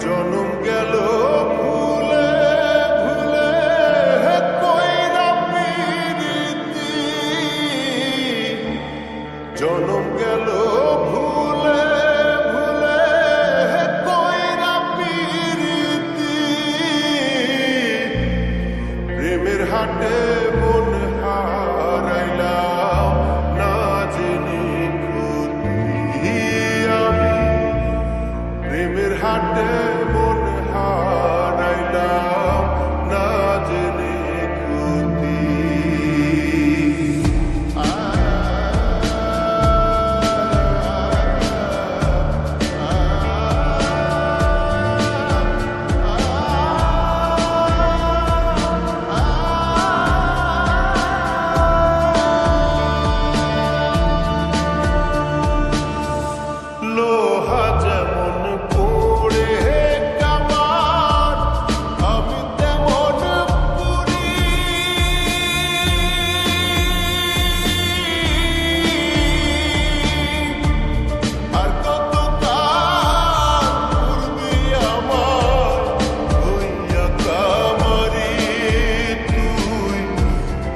জনম গেল ভুলে ভুলে কইরা প্রীতি, জনম গেল ভুলে ভুলে কইরা প্রীতি, প্রেমের হাটে মন হারাইলাম না জেনে ক্ষতি আমি, প্রেমের হাটে মন হারাইলাম না জেনে ক্ষতি। লোহা যেমন পড়ে কামান, আমি তেমন পুরি, আর কত কাল পূর্বে আমার হইয়া কামারি, তুই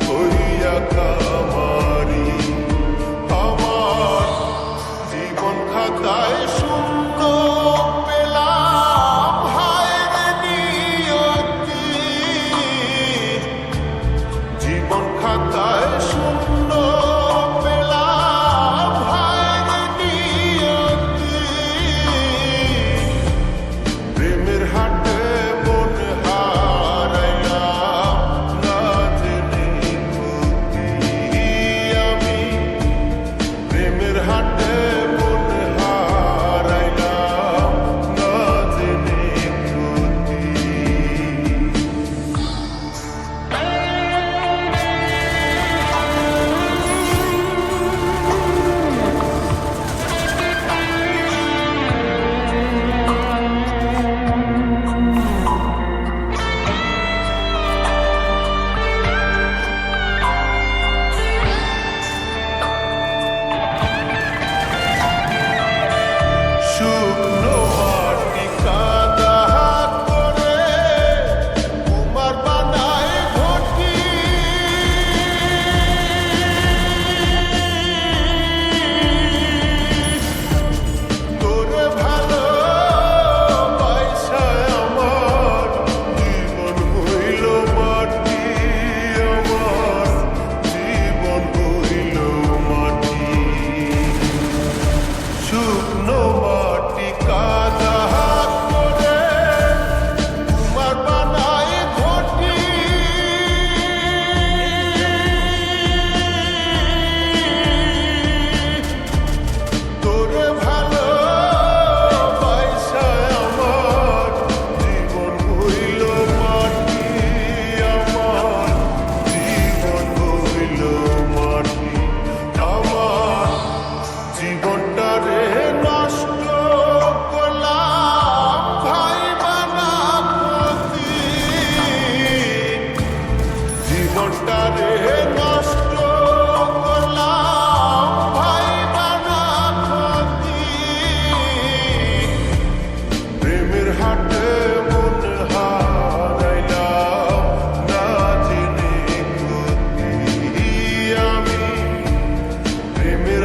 হইয়া কামারি। আমার জীবন খাতায় শূন্য পেলাম হায়রে নিয়তি, জীবন খাতায় শূন্য পেলাম হায়রে নিয়তি, প্রেমের হাটে মন হারাইলাম না জেনে ক্ষতি আমি, প্রেমের হাটে মন হারাইলাম না জেনে ক্ষতি। শুকনো মাটি কাদা করে কুমার বানায় ঘটি, তোরে ভালো পয়সায় আমার জীবন হইল মাটি, আমার জীবন হইল মাটি। শুকনো মাটি কাদা করে কুমার বানায় ঘটি, তোরে ভালো পয়সায় আমার জীবন হইল মাটি, আমার জীবন হইল মাটি। আমার জীবনটা রে নষ্ট করলাম ভাই বানা প্রতি, জীবনটা রে নষ্ট করলাম ভাই বানা প্রতি, প্রেমের হাটে মন হারাইলাম না জেনে ক্ষতি আমি, প্রেমের